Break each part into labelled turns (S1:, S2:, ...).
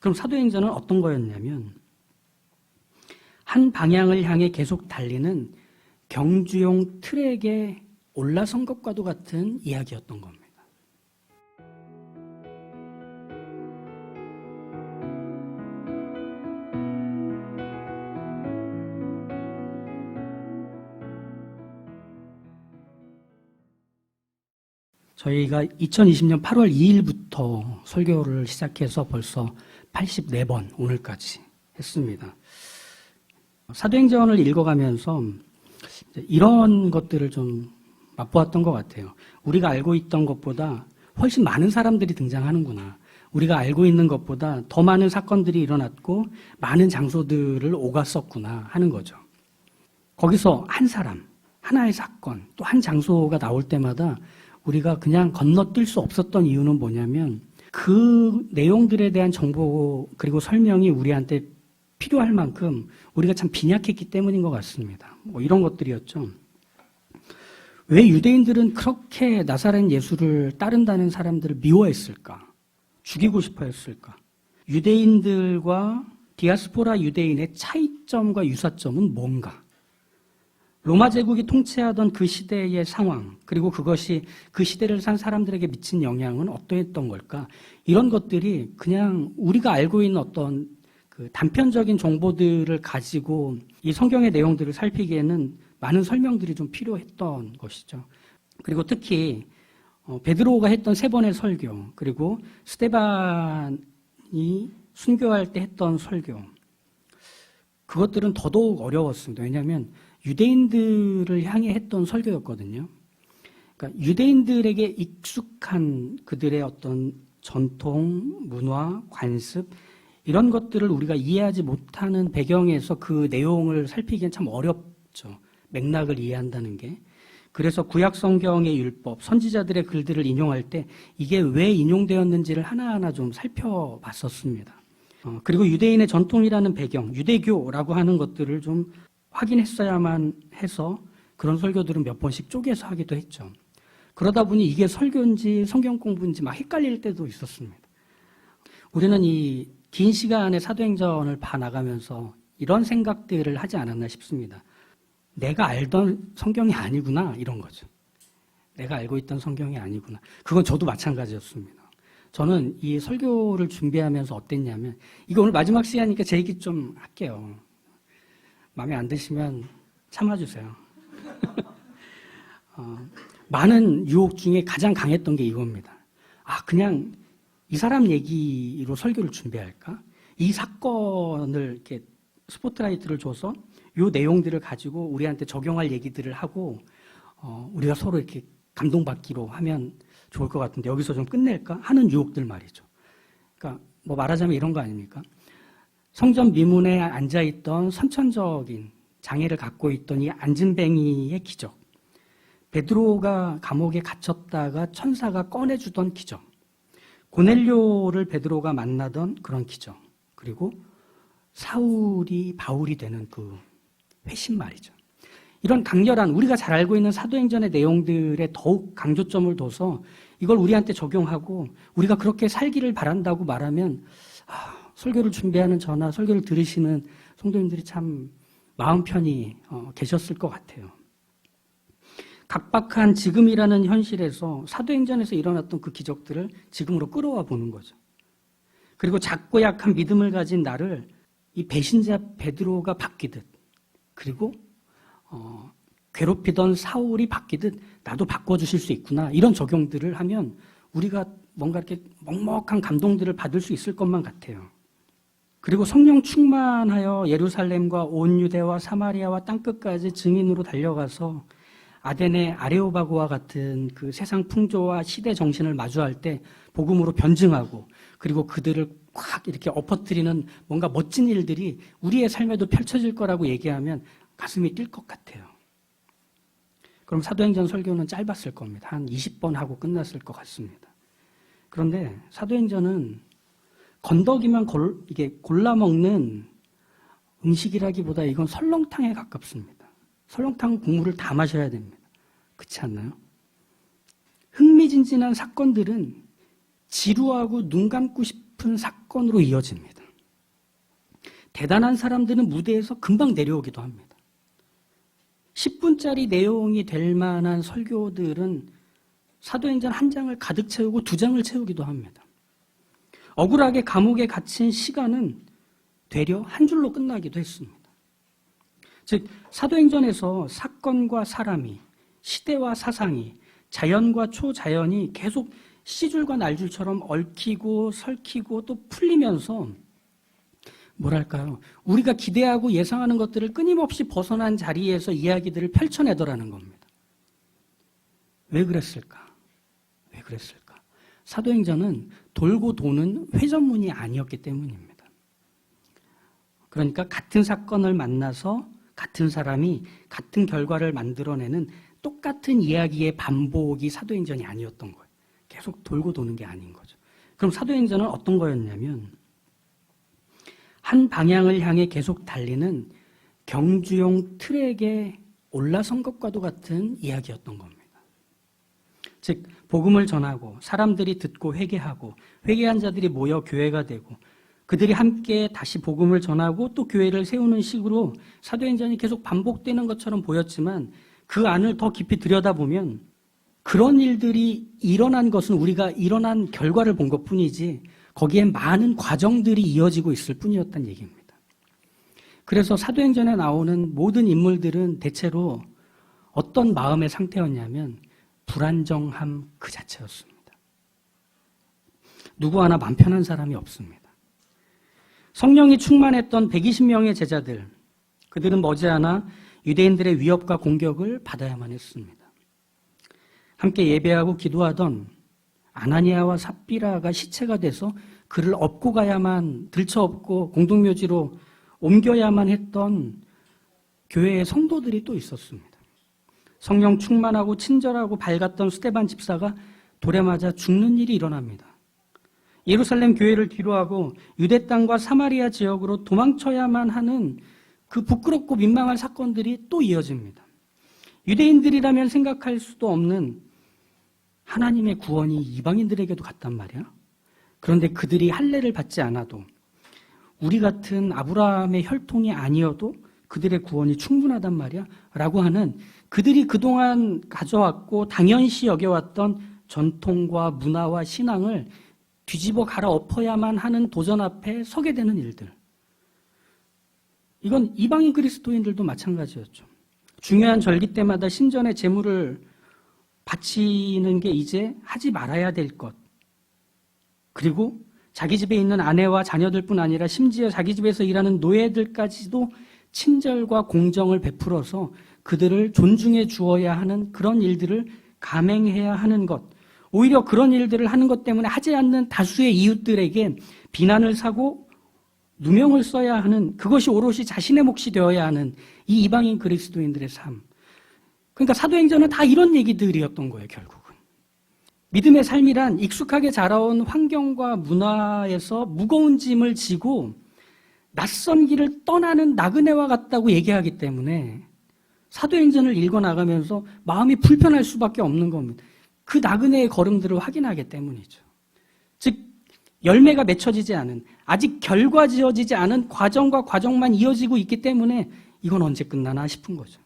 S1: 그럼 사도행전은 어떤 거였냐면 한 방향을 향해 계속 달리는 경주용 트랙에 올라선 것과도 같은 이야기였던 겁니다. 저희가 2020년 8월 2일부터 설교를 시작해서 벌써 84번 오늘까지 했습니다. 사도행전을 읽어가면서 이런 것들을 좀 맛보았던 것 같아요. 우리가 알고 있던 것보다 훨씬 많은 사람들이 등장하는구나. 우리가 알고 있는 것보다 더 많은 사건들이 일어났고 많은 장소들을 오갔었구나 하는 거죠. 거기서 한 사람, 하나의 사건, 또 한 장소가 나올 때마다 우리가 그냥 건너뛸 수 없었던 이유는 뭐냐면 그 내용들에 대한 정보 그리고 설명이 우리한테 필요할 만큼 우리가 참 빈약했기 때문인 것 같습니다. 뭐 이런 것들이었죠. 왜 유대인들은 그렇게 나사렛 예수를 따른다는 사람들을 미워했을까? 죽이고 싶어 했을까? 유대인들과 디아스포라 유대인의 차이점과 유사점은 뭔가? 로마 제국이 통치하던 그 시대의 상황, 그리고 그것이 그 시대를 산 사람들에게 미친 영향은 어떠했던 걸까? 이런 것들이 그냥 우리가 알고 있는 어떤 그 단편적인 정보들을 가지고 이 성경의 내용들을 살피기에는 많은 설명들이 좀 필요했던 것이죠. 그리고 특히 베드로가 했던 3번의 설교, 그리고 스데반이 순교할 때 했던 설교, 그것들은 더더욱 어려웠습니다. 왜냐하면 유대인들을 향해 했던 설교였거든요. 그러니까 유대인들에게 익숙한 그들의 어떤 전통, 문화, 관습 이런 것들을 우리가 이해하지 못하는 배경에서 그 내용을 살피기엔 참 어렵죠. 맥락을 이해한다는 게. 그래서 구약 성경의 율법, 선지자들의 글들을 인용할 때 이게 왜 인용되었는지를 하나하나 좀 살펴봤었습니다. 그리고 유대인의 전통이라는 배경, 유대교라고 하는 것들을 좀 확인했어야만 해서 그런 설교들은 몇 번씩 쪼개서 하기도 했죠. 그러다 보니 이게 설교인지 성경 공부인지 막 헷갈릴 때도 있었습니다. 우리는 이 긴 시간의 사도행전을 봐나가면서 이런 생각들을 하지 않았나 싶습니다. 내가 알던 성경이 아니구나, 이런 거죠. 내가 알고 있던 성경이 아니구나. 그건 저도 마찬가지였습니다. 저는 이 설교를 준비하면서 어땠냐면, 이거 오늘 마지막 시간이니까 제 얘기 좀 할게요. 마음에 안 드시면 참아주세요. 많은 유혹 중에 가장 강했던 게 이겁니다. 그냥 이 사람 얘기로 설교를 준비할까? 이 사건을 이렇게 스포트라이트를 줘서 이 내용들을 가지고 우리한테 적용할 얘기들을 하고 우리가 서로 이렇게 감동받기로 하면 좋을 것 같은데 여기서 좀 끝낼까? 하는 유혹들 말이죠. 그러니까 뭐 말하자면 이런 거 아닙니까? 성전 미문에 앉아있던 선천적인 장애를 갖고 있던 이 안진뱅이의 기적, 베드로가 감옥에 갇혔다가 천사가 꺼내주던 기적, 고넬료를 베드로가 만나던 그런 기적, 그리고 사울이 바울이 되는 그 회심 말이죠. 이런 강렬한 우리가 잘 알고 있는 사도행전의 내용들에 더욱 강조점을 둬서 이걸 우리한테 적용하고 우리가 그렇게 살기를 바란다고 말하면 설교를 준비하는 저나 설교를 들으시는 성도님들이 참 마음 편히 계셨을 것 같아요. 각박한 지금이라는 현실에서 사도행전에서 일어났던 그 기적들을 지금으로 끌어와 보는 거죠. 그리고 작고 약한 믿음을 가진 나를 이 배신자 베드로가 바뀌듯, 그리고 괴롭히던 사울이 바뀌듯 나도 바꿔주실 수 있구나, 이런 적용들을 하면 우리가 뭔가 이렇게 먹먹한 감동들을 받을 수 있을 것만 같아요. 그리고 성령 충만하여 예루살렘과 온 유대와 사마리아와 땅끝까지 증인으로 달려가서 아덴의 아레오바고와 같은 그 세상 풍조와 시대 정신을 마주할 때 복음으로 변증하고, 그리고 그들을 확 이렇게 엎어뜨리는 뭔가 멋진 일들이 우리의 삶에도 펼쳐질 거라고 얘기하면 가슴이 뛸 것 같아요. 그럼 사도행전 설교는 짧았을 겁니다. 한 20번 하고 끝났을 것 같습니다. 그런데 사도행전은 건더기만 이게 골라 먹는 음식이라기보다 이건 설렁탕에 가깝습니다. 설렁탕 국물을 다 마셔야 됩니다. 그렇지 않나요? 흥미진진한 사건들은 지루하고 눈 감고 싶은 사건으로 이어집니다. 대단한 사람들은 무대에서 금방 내려오기도 합니다. 10분짜리 내용이 될 만한 설교들은 사도행전 1장을 가득 채우고 2장을 채우기도 합니다. 억울하게 감옥에 갇힌 시간은 되려 한 줄로 끝나기도 했습니다. 즉 사도행전에서 사건과 사람이, 시대와 사상이, 자연과 초자연이 계속 시줄과 날줄처럼 얽히고 설키고 또 풀리면서 뭐랄까요? 우리가 기대하고 예상하는 것들을 끊임없이 벗어난 자리에서 이야기들을 펼쳐내더라는 겁니다. 왜 그랬을까? 왜 그랬을까? 사도행전은 돌고 도는 회전문이 아니었기 때문입니다. 그러니까 같은 사건을 만나서 같은 사람이 같은 결과를 만들어내는 똑같은 이야기의 반복이 사도행전이 아니었던 거예요. 계속 돌고 도는 게 아닌 거죠. 그럼 사도행전은 어떤 거였냐면 한 방향을 향해 계속 달리는 경주용 트랙에 올라선 것과도 같은 이야기였던 겁니다. 즉 복음을 전하고 사람들이 듣고 회개하고 회개한 자들이 모여 교회가 되고 그들이 함께 다시 복음을 전하고 또 교회를 세우는 식으로 사도행전이 계속 반복되는 것처럼 보였지만 그 안을 더 깊이 들여다보면 그런 일들이 일어난 것은 우리가 일어난 결과를 본 것뿐이지 거기에 많은 과정들이 이어지고 있을 뿐이었다는 얘기입니다. 그래서 사도행전에 나오는 모든 인물들은 대체로 어떤 마음의 상태였냐면 불안정함 그 자체였습니다. 누구 하나 맘 편한 사람이 없습니다. 성령이 충만했던 120명의 제자들, 그들은 머지않아 유대인들의 위협과 공격을 받아야만 했습니다. 함께 예배하고 기도하던 아나니아와 삽비라가 시체가 돼서 그를 업고 가야만, 들쳐업고 공동묘지로 옮겨야만 했던 교회의 성도들이 또 있었습니다. 성령 충만하고 친절하고 밝았던 스데반 집사가 돌에 맞아 죽는 일이 일어납니다. 예루살렘 교회를 뒤로하고 유대 땅과 사마리아 지역으로 도망쳐야만 하는 그 부끄럽고 민망한 사건들이 또 이어집니다. 유대인들이라면 생각할 수도 없는 하나님의 구원이 이방인들에게도 갔단 말이야. 그런데 그들이 할례를 받지 않아도 우리 같은 아브라함의 혈통이 아니어도 그들의 구원이 충분하단 말이야 라고 하는 그들이 그동안 가져왔고 당연시 여겨왔던 전통과 문화와 신앙을 뒤집어 갈아엎어야만 하는 도전 앞에 서게 되는 일들. 이건 이방인 그리스도인들도 마찬가지였죠. 중요한 절기 때마다 신전에 제물을 바치는 게 이제 하지 말아야 될 것. 그리고 자기 집에 있는 아내와 자녀들뿐 아니라 심지어 자기 집에서 일하는 노예들까지도 친절과 공정을 베풀어서 그들을 존중해 주어야 하는 그런 일들을 감행해야 하는 것. 오히려 그런 일들을 하는 것 때문에 하지 않는 다수의 이웃들에게 비난을 사고 누명을 써야 하는, 그것이 오롯이 자신의 몫이 되어야 하는 이 이방인 그리스도인들의 삶. 그러니까 사도행전은 다 이런 얘기들이었던 거예요, 결국은. 믿음의 삶이란 익숙하게 자라온 환경과 문화에서 무거운 짐을 지고 낯선 길을 떠나는 나그네와 같다고 얘기하기 때문에 사도행전을 읽어나가면서 마음이 불편할 수밖에 없는 겁니다. 그 나그네의 걸음들을 확인하기 때문이죠. 즉 열매가 맺혀지지 않은, 아직 결과 지어지지 않은 과정과 과정만 이어지고 있기 때문에 이건 언제 끝나나 싶은 거죠.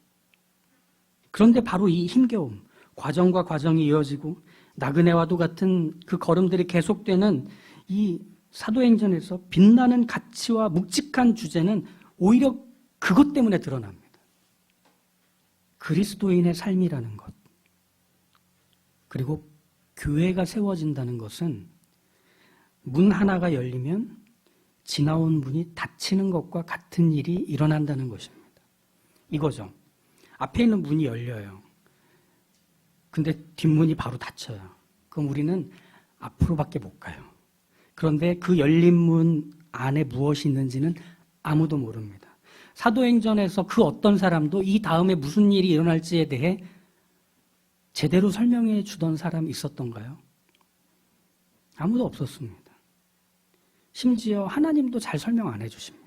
S1: 그런데 바로 이 힘겨움, 과정과 과정이 이어지고 나그네와도 같은 그 걸음들이 계속되는 이 사도행전에서 빛나는 가치와 묵직한 주제는 오히려 그것 때문에 드러납니다. 그리스도인의 삶이라는 것, 그리고 교회가 세워진다는 것은 문 하나가 열리면 지나온 문이 닫히는 것과 같은 일이 일어난다는 것입니다. 이거죠. 앞에 있는 문이 열려요. 근데 뒷문이 바로 닫혀요. 그럼 우리는 앞으로밖에 못 가요. 그런데 그 열린 문 안에 무엇이 있는지는 아무도 모릅니다. 사도행전에서 그 어떤 사람도 이 다음에 무슨 일이 일어날지에 대해 제대로 설명해 주던 사람이 있었던가요? 아무도 없었습니다. 심지어 하나님도 잘 설명 안 해주십니다.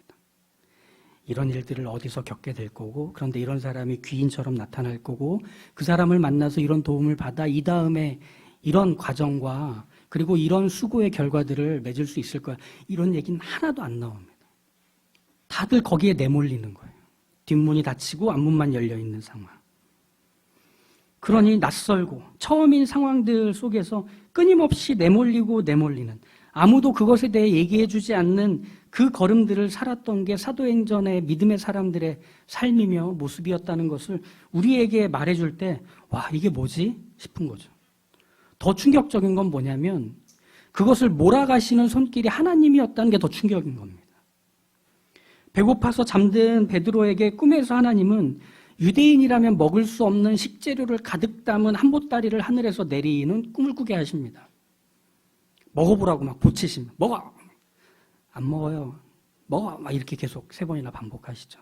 S1: 이런 일들을 어디서 겪게 될 거고, 그런데 이런 사람이 귀인처럼 나타날 거고, 그 사람을 만나서 이런 도움을 받아 이 다음에 이런 과정과 그리고 이런 수고의 결과들을 맺을 수 있을 거야. 이런 얘기는 하나도 안 나옵니다. 다들 거기에 내몰리는 거예요. 뒷문이 닫히고 앞문만 열려있는 상황. 그러니 낯설고 처음인 상황들 속에서 끊임없이 내몰리는, 아무도 그것에 대해 얘기해주지 않는 그 걸음들을 살았던 게 사도행전의 믿음의 사람들의 삶이며 모습이었다는 것을 우리에게 말해줄 때, 와, 이게 뭐지? 싶은 거죠. 더 충격적인 건 뭐냐면 그것을 몰아가시는 손길이 하나님이었다는 게 더 충격인 겁니다. 배고파서 잠든 베드로에게 꿈에서 하나님은 유대인이라면 먹을 수 없는 식재료를 가득 담은 한 보따리를 하늘에서 내리는 꿈을 꾸게 하십니다. 먹어보라고 막 보채시면 먹어! 안 먹어요. 먹어! 막 이렇게 계속 3번이나 반복하시죠.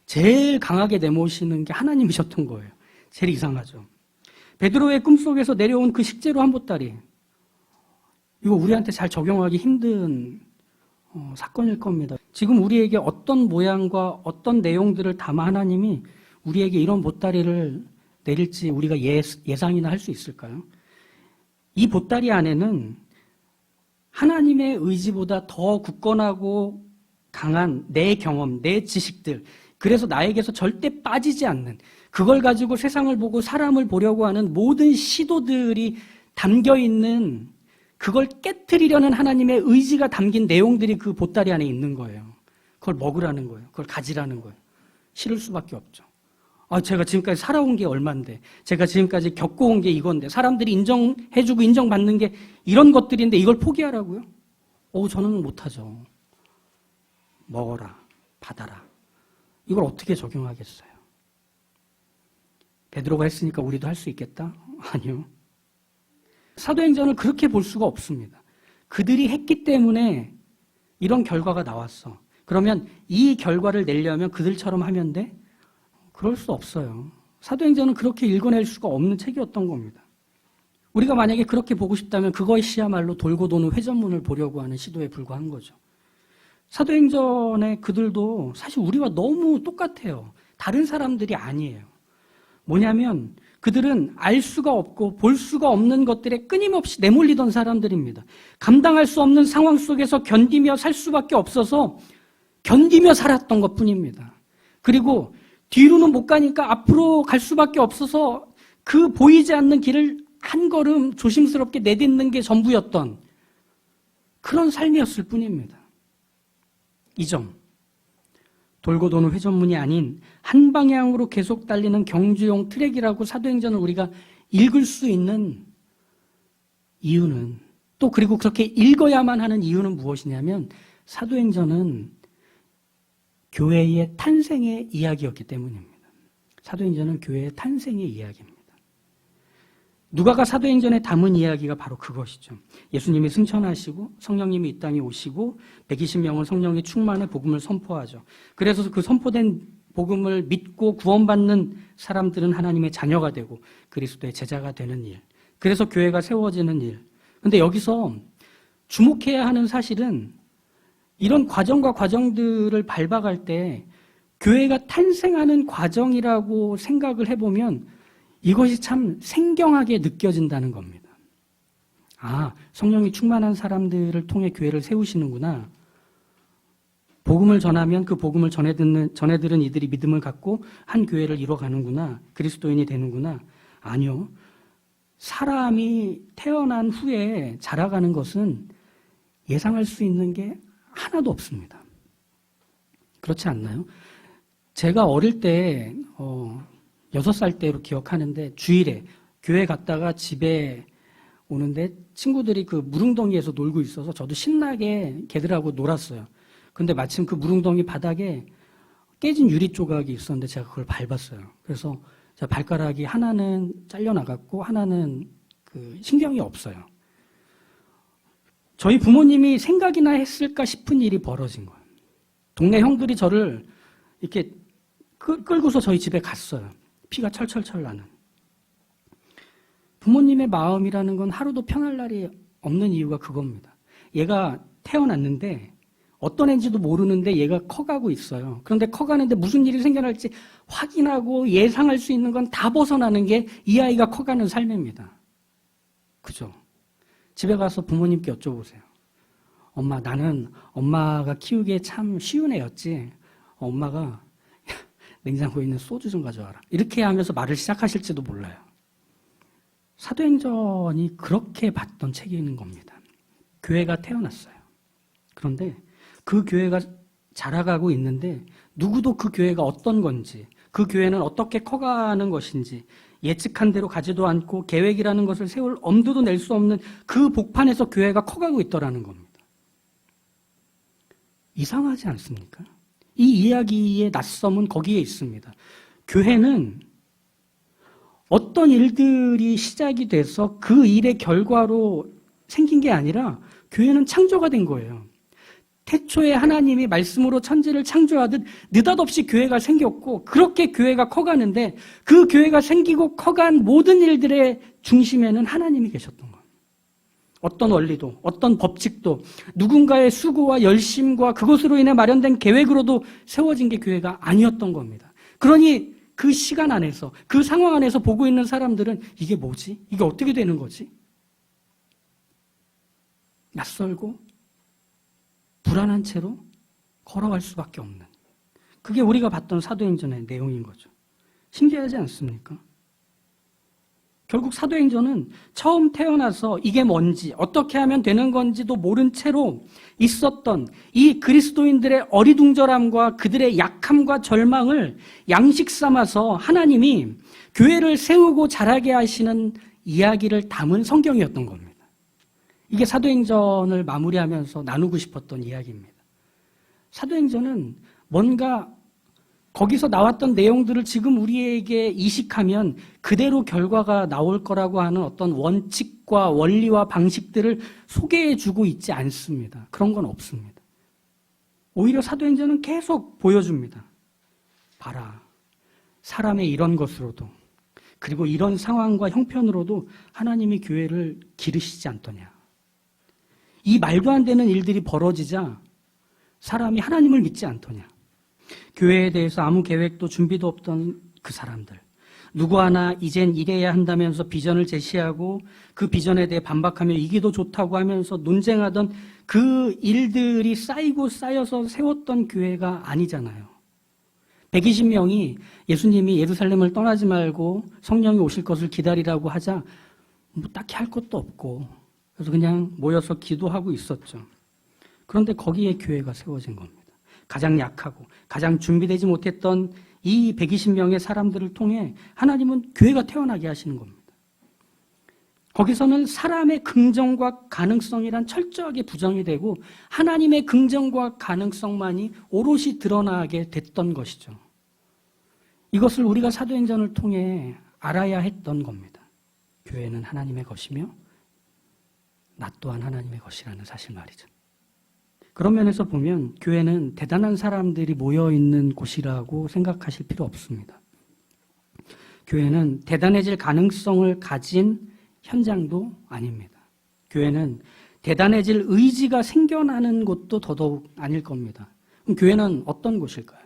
S1: 제일 강하게 내모시는 게 하나님이셨던 거예요. 제일 이상하죠. 베드로의 꿈속에서 내려온 그 식재료 한 보따리, 이거 우리한테 잘 적용하기 힘든 사건일 겁니다. 지금 우리에게 어떤 모양과 어떤 내용들을 담아 하나님이 우리에게 이런 보따리를 내릴지 우리가 예상이나 할 수 있을까요? 이 보따리 안에는 하나님의 의지보다 더 굳건하고 강한 내 경험, 내 지식들, 그래서 나에게서 절대 빠지지 않는, 그걸 가지고 세상을 보고 사람을 보려고 하는 모든 시도들이 담겨있는, 그걸 깨트리려는 하나님의 의지가 담긴 내용들이 그 보따리 안에 있는 거예요. 그걸 먹으라는 거예요. 그걸 가지라는 거예요. 싫을 수밖에 없죠. 제가 지금까지 살아온 게 얼만데, 제가 지금까지 겪어온 게 이건데, 사람들이 인정해주고 인정받는 게 이런 것들인데 이걸 포기하라고요? 저는 못하죠. 먹어라, 받아라. 이걸 어떻게 적용하겠어요? 베드로가 했으니까 우리도 할 수 있겠다? 아니요. 사도행전을 그렇게 볼 수가 없습니다. 그들이 했기 때문에 이런 결과가 나왔어. 그러면 이 결과를 내려면 그들처럼 하면 돼? 그럴 수 없어요. 사도행전은 그렇게 읽어낼 수가 없는 책이었던 겁니다. 우리가 만약에 그렇게 보고 싶다면 그것이야말로 돌고 도는 회전문을 보려고 하는 시도에 불과한 거죠. 사도행전의 그들도 사실 우리와 너무 똑같아요. 다른 사람들이 아니에요. 뭐냐면 그들은 알 수가 없고 볼 수가 없는 것들에 끊임없이 내몰리던 사람들입니다. 감당할 수 없는 상황 속에서 견디며 살 수밖에 없어서 견디며 살았던 것뿐입니다. 그리고 뒤로는 못 가니까 앞으로 갈 수밖에 없어서 그 보이지 않는 길을 한 걸음 조심스럽게 내딛는 게 전부였던 그런 삶이었을 뿐입니다. 이 점, 돌고 도는 회전문이 아닌 한 방향으로 계속 달리는 경주용 트랙이라고 사도행전을 우리가 읽을 수 있는 이유는, 또 그리고 그렇게 읽어야만 하는 이유는 무엇이냐면 사도행전은 교회의 탄생의 이야기였기 때문입니다. 사도행전은 교회의 탄생의 이야기입니다. 누가가 사도행전에 담은 이야기가 바로 그것이죠. 예수님이 승천하시고 성령님이 이 땅에 오시고 120명은 성령의 충만의 복음을 선포하죠. 그래서 그 선포된 복음을 믿고 구원받는 사람들은 하나님의 자녀가 되고 그리스도의 제자가 되는 일. 그래서 교회가 세워지는 일. 그런데 여기서 주목해야 하는 사실은 이런 과정과 과정들을 밟아갈 때 교회가 탄생하는 과정이라고 생각을 해보면 이것이 참 생경하게 느껴진다는 겁니다. 성령이 충만한 사람들을 통해 교회를 세우시는구나. 복음을 전하면 그 복음을 전해들은 이들이 믿음을 갖고 한 교회를 이뤄가는구나. 그리스도인이 되는구나. 아니요. 사람이 태어난 후에 자라가는 것은 예상할 수 있는 게 하나도 없습니다. 그렇지 않나요? 제가 어릴 때 6살 때로 기억하는데 주일에 교회 갔다가 집에 오는데 친구들이 그 무릉덩이에서 놀고 있어서 저도 신나게 걔들하고 놀았어요. 근데 마침 그 무릉덩이 바닥에 깨진 유리 조각이 있었는데 제가 그걸 밟았어요. 그래서 제 발가락이 하나는 잘려나갔고 하나는 그 신경이 없어요. 저희 부모님이 생각이나 했을까 싶은 일이 벌어진 거예요. 동네 형들이 저를 이렇게 끌고서 저희 집에 갔어요. 피가 철철철 나는. 부모님의 마음이라는 건 하루도 편할 날이 없는 이유가 그겁니다. 얘가 태어났는데 어떤 애인지도 모르는데 얘가 커가고 있어요. 그런데 커가는데 무슨 일이 생겨날지 확인하고 예상할 수 있는 건 다 벗어나는 게 이 아이가 커가는 삶입니다. 그죠? 집에 가서 부모님께 여쭤보세요. 엄마, 나는 엄마가 키우기에 참 쉬운 애였지. 엄마가 냉장고에 있는 소주 좀 가져와라. 이렇게 하면서 말을 시작하실지도 몰라요. 사도행전이 그렇게 봤던 책인 겁니다. 교회가 태어났어요. 그런데 그 교회가 자라가고 있는데 누구도 그 교회가 어떤 건지, 그 교회는 어떻게 커가는 것인지 예측한 대로 가지도 않고 계획이라는 것을 세울 엄두도 낼 수 없는 그 복판에서 교회가 커가고 있더라는 겁니다. 이상하지 않습니까? 이 이야기의 낯섦은 거기에 있습니다. 교회는 어떤 일들이 시작이 돼서 그 일의 결과로 생긴 게 아니라 교회는 창조가 된 거예요. 태초에 하나님이 말씀으로 천지를 창조하듯 느닷없이 교회가 생겼고 그렇게 교회가 커가는데 그 교회가 생기고 커간 모든 일들의 중심에는 하나님이 계셨던 거예요. 어떤 원리도 어떤 법칙도 누군가의 수고와 열심과 그것으로 인해 마련된 계획으로도 세워진 게 교회가 아니었던 겁니다. 그러니 그 시간 안에서 그 상황 안에서 보고 있는 사람들은 이게 뭐지? 이게 어떻게 되는 거지? 낯설고 불안한 채로 걸어갈 수밖에 없는, 그게 우리가 봤던 사도행전의 내용인 거죠. 신기하지 않습니까? 결국 사도행전은 처음 태어나서 이게 뭔지 어떻게 하면 되는 건지도 모른 채로 있었던 이 그리스도인들의 어리둥절함과 그들의 약함과 절망을 양식 삼아서 하나님이 교회를 세우고 자라게 하시는 이야기를 담은 성경이었던 겁니다. 이게 사도행전을 마무리하면서 나누고 싶었던 이야기입니다. 사도행전은 뭔가 거기서 나왔던 내용들을 지금 우리에게 이식하면 그대로 결과가 나올 거라고 하는 어떤 원칙과 원리와 방식들을 소개해주고 있지 않습니다. 그런 건 없습니다. 오히려 사도행전은 계속 보여줍니다. 봐라, 사람의 이런 것으로도 그리고 이런 상황과 형편으로도 하나님이 교회를 기르시지 않더냐. 이 말도 안 되는 일들이 벌어지자 사람이 하나님을 믿지 않더냐. 교회에 대해서 아무 계획도 준비도 없던 그 사람들, 누구 하나 이젠 이래야 한다면서 비전을 제시하고 그 비전에 대해 반박하며 이기도 좋다고 하면서 논쟁하던 그 일들이 쌓이고 쌓여서 세웠던 교회가 아니잖아요. 120명이 예수님이 예루살렘을 떠나지 말고 성령이 오실 것을 기다리라고 하자 뭐 딱히 할 것도 없고 그래서 그냥 모여서 기도하고 있었죠. 그런데 거기에 교회가 세워진 겁니다. 가장 약하고 가장 준비되지 못했던 이 120명의 사람들을 통해 하나님은 교회가 태어나게 하시는 겁니다. 거기서는 사람의 긍정과 가능성이란 철저하게 부정이 되고 하나님의 긍정과 가능성만이 오롯이 드러나게 됐던 것이죠. 이것을 우리가 사도행전을 통해 알아야 했던 겁니다. 교회는 하나님의 것이며 나 또한 하나님의 것이라는 사실 말이죠. 그런 면에서 보면 교회는 대단한 사람들이 모여있는 곳이라고 생각하실 필요 없습니다. 교회는 대단해질 가능성을 가진 현장도 아닙니다. 교회는 대단해질 의지가 생겨나는 곳도 더더욱 아닐 겁니다. 그럼 교회는 어떤 곳일까요?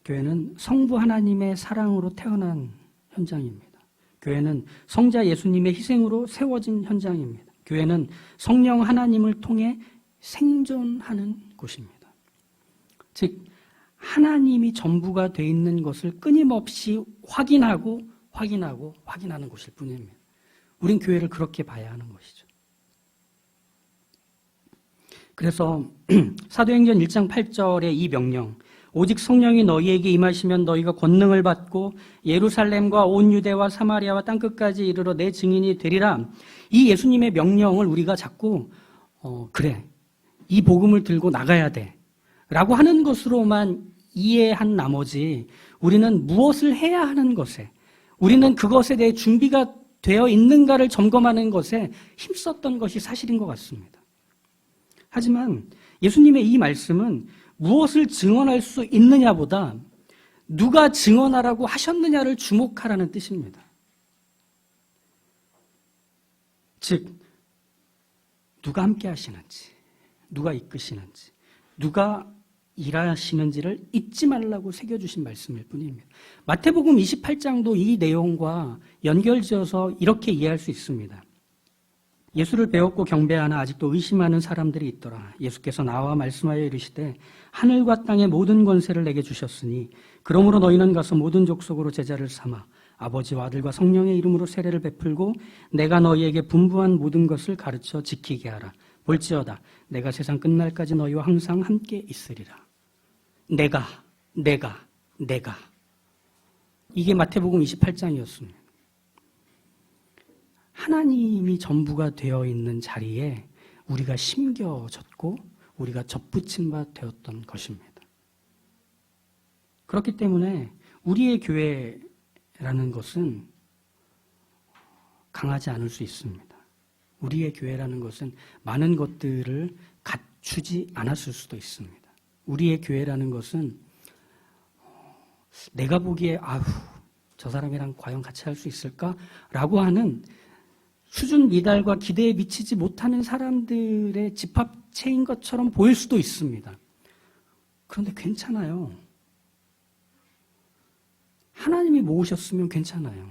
S1: 교회는 성부 하나님의 사랑으로 태어난 현장입니다. 교회는 성자 예수님의 희생으로 세워진 현장입니다. 교회는 성령 하나님을 통해 생존하는 곳입니다. 즉 하나님이 전부가 돼 있는 것을 끊임없이 확인하고 확인하는 곳일 뿐입니다. 우린 교회를 그렇게 봐야 하는 것이죠. 그래서 사도행전 1장 8절의 이 명령, 오직 성령이 너희에게 임하시면 너희가 권능을 받고 예루살렘과 온 유대와 사마리아와 땅끝까지 이르러 내 증인이 되리라. 이 예수님의 명령을 우리가 자꾸 그래, 이 복음을 들고 나가야 돼 라고 하는 것으로만 이해한 나머지 우리는 무엇을 해야 하는 것에, 우리는 그것에 대해 준비가 되어 있는가를 점검하는 것에 힘썼던 것이 사실인 것 같습니다. 하지만 예수님의 이 말씀은 무엇을 증언할 수 있느냐보다 누가 증언하라고 하셨느냐를 주목하라는 뜻입니다. 즉 누가 함께 하시는지, 누가 이끄시는지, 누가 일하시는지를 잊지 말라고 새겨주신 말씀일 뿐입니다. 마태복음 28장도 이 내용과 연결지어서 이렇게 이해할 수 있습니다. 예수를 배웠고 경배하나 아직도 의심하는 사람들이 있더라. 예수께서 나와 말씀하여 이르시되 하늘과 땅의 모든 권세를 내게 주셨으니 그러므로 너희는 가서 모든 족속으로 제자를 삼아 아버지와 아들과 성령의 이름으로 세례를 베풀고 내가 너희에게 분부한 모든 것을 가르쳐 지키게 하라. 볼지어다 내가 세상 끝날까지 너희와 항상 함께 있으리라. 내가 이게 마태복음 28장이었습니다. 하나님이 전부가 되어 있는 자리에 우리가 심겨졌고 우리가 접붙임 바 되었던 것입니다. 그렇기 때문에 우리의 교회라는 것은 강하지 않을 수 있습니다. 우리의 교회라는 것은 많은 것들을 갖추지 않았을 수도 있습니다. 우리의 교회라는 것은 내가 보기에 저 사람이랑 과연 같이 할 수 있을까라고 하는 수준 미달과 기대에 미치지 못하는 사람들의 집합체인 것처럼 보일 수도 있습니다. 그런데 괜찮아요. 하나님이 모으셨으면 괜찮아요.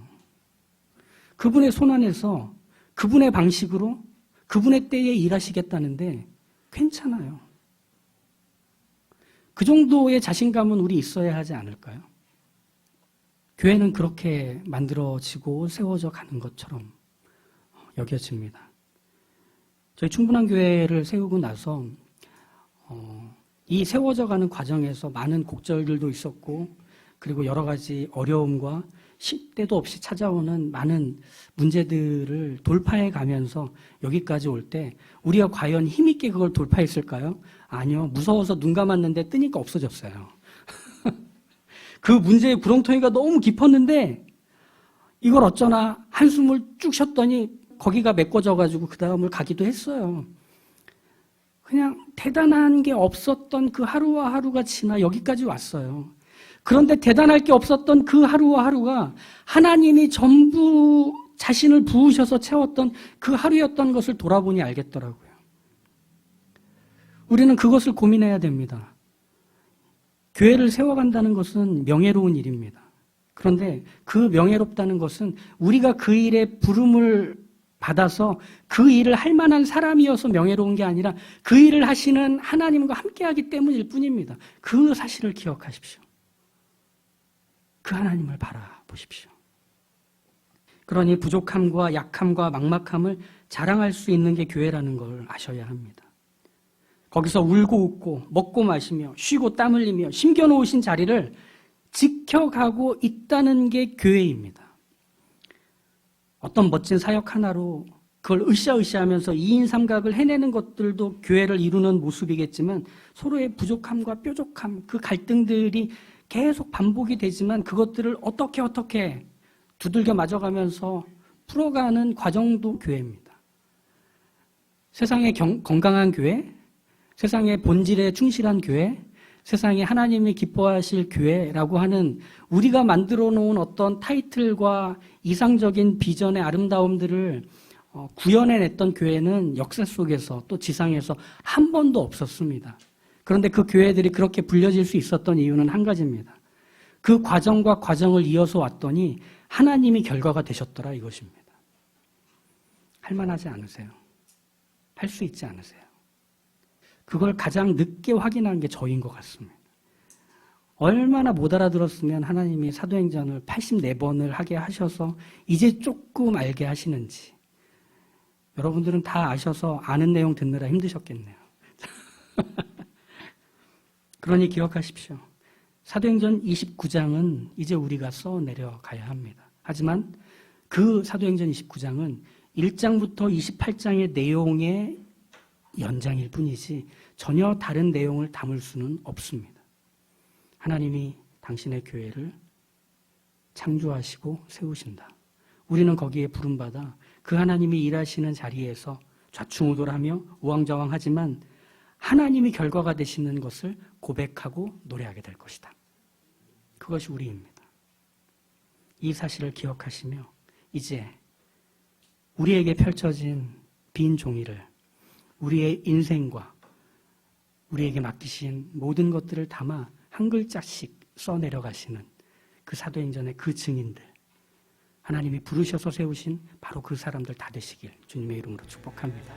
S1: 그분의 손 안에서 그분의 방식으로 그분의 때에 일하시겠다는데 괜찮아요. 그 정도의 자신감은 우리 있어야 하지 않을까요? 교회는 그렇게 만들어지고 세워져 가는 것처럼 여겨집니다. 저희 충분한 교회를 세우고 나서 이 세워져 가는 과정에서 많은 곡절들도 있었고 그리고 여러 가지 어려움과 때도 없이 찾아오는 많은 문제들을 돌파해 가면서 여기까지 올 때 우리가 과연 힘있게 그걸 돌파했을까요? 아니요. 무서워서 눈 감았는데 뜨니까 없어졌어요. 그 문제의 구렁텅이가 너무 깊었는데 이걸 어쩌나 한숨을 쭉 쉬었더니 거기가 메꿔져가지고 그 다음을 가기도 했어요. 그냥 대단한 게 없었던 그 하루와 하루가 지나 여기까지 왔어요. 그런데 대단할 게 없었던 그 하루와 하루가 하나님이 전부 자신을 부으셔서 채웠던 그 하루였던 것을 돌아보니 알겠더라고요. 우리는 그것을 고민해야 됩니다. 교회를 세워간다는 것은 명예로운 일입니다. 그런데 그 명예롭다는 것은 우리가 그 일에 부름을 받아서 그 일을 할 만한 사람이어서 명예로운 게 아니라 그 일을 하시는 하나님과 함께하기 때문일 뿐입니다. 그 사실을 기억하십시오. 그 하나님을 바라보십시오. 그러니 부족함과 약함과 막막함을 자랑할 수 있는 게 교회라는 걸 아셔야 합니다. 거기서 울고 웃고 먹고 마시며 쉬고 땀 흘리며 심겨놓으신 자리를 지켜가고 있다는 게 교회입니다. 어떤 멋진 사역 하나로 그걸 으쌰으쌰하면서 2인 삼각을 해내는 것들도 교회를 이루는 모습이겠지만 서로의 부족함과 뾰족함, 그 갈등들이 계속 반복이 되지만 그것들을 어떻게 두들겨 맞아가면서 풀어가는 과정도 교회입니다. 세상의 건강한 교회, 세상의 본질에 충실한 교회, 세상에 하나님이 기뻐하실 교회라고 하는 우리가 만들어 놓은 어떤 타이틀과 이상적인 비전의 아름다움들을 구현해냈던 교회는 역사 속에서 또 지상에서 한 번도 없었습니다. 그런데 그 교회들이 그렇게 불려질 수 있었던 이유는 한 가지입니다. 그 과정과 과정을 이어서 왔더니 하나님이 결과가 되셨더라 이것입니다. 할만하지 않으세요? 할 수 있지 않으세요? 그걸 가장 늦게 확인한 게 저인 것 같습니다. 얼마나 못 알아들었으면 하나님이 사도행전을 84번을 하게 하셔서 이제 조금 알게 하시는지. 여러분들은 다 아셔서 아는 내용 듣느라 힘드셨겠네요. 그러니 기억하십시오. 사도행전 29장은 이제 우리가 써내려가야 합니다. 하지만 그 사도행전 29장은 1장부터 28장의 내용의 연장일 뿐이지 전혀 다른 내용을 담을 수는 없습니다. 하나님이 당신의 교회를 창조하시고 세우신다. 우리는 거기에 부름받아 그 하나님이 일하시는 자리에서 좌충우돌하며 우왕좌왕하지만 하나님이 결과가 되시는 것을 고백하고 노래하게 될 것이다. 그것이 우리입니다. 이 사실을 기억하시며 이제 우리에게 펼쳐진 빈 종이를 우리의 인생과 우리에게 맡기신 모든 것들을 담아 한 글자씩 써내려가시는 그 사도행전의 그 증인들 하나님이 부르셔서 세우신 바로 그 사람들 다 되시길 주님의 이름으로 축복합니다.